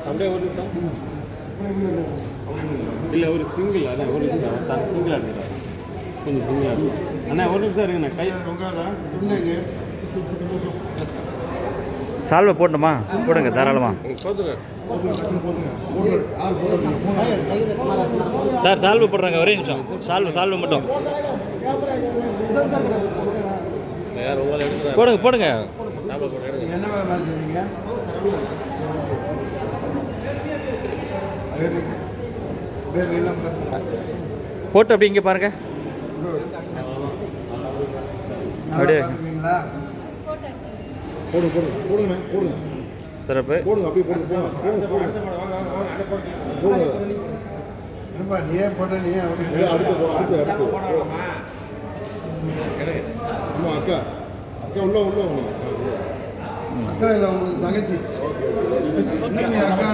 அப்படியே ஒரு நிமிஷம் இல்லை ஒரு சிங்கிள் அதான் ஒரு நிமிஷம் சிங்கிளாக இருக்கிறார் கொஞ்சம் சிங்கிளாக இருக்கும் அண்ணா ஒரு நிமிஷம் இருக்குண்ணா கை சால்வை போடணுமா? போடுங்க தாராளமாக சார். சால்வை போடுறாங்க, ஒரே நிமிஷம். சால்வை மட்டும் போடுங்க போடுங்க. என்ன வேலை மாதிரி செய்வீங்க? போட்டு அப்படி இங்கே பாருங்க. அப்படியே போடுங்க போடுங்க போடுங்க சிறப்பு. போடுங்க அப்படியே போடுங்க போடுங்க. என்னப்பா நீயே போட்ட நீ அடுத்து அடுத்து ஆமாம் அக்கா உள்ள அக்கா இல்லை உங்களுக்கு தங்கச்சி அக்கா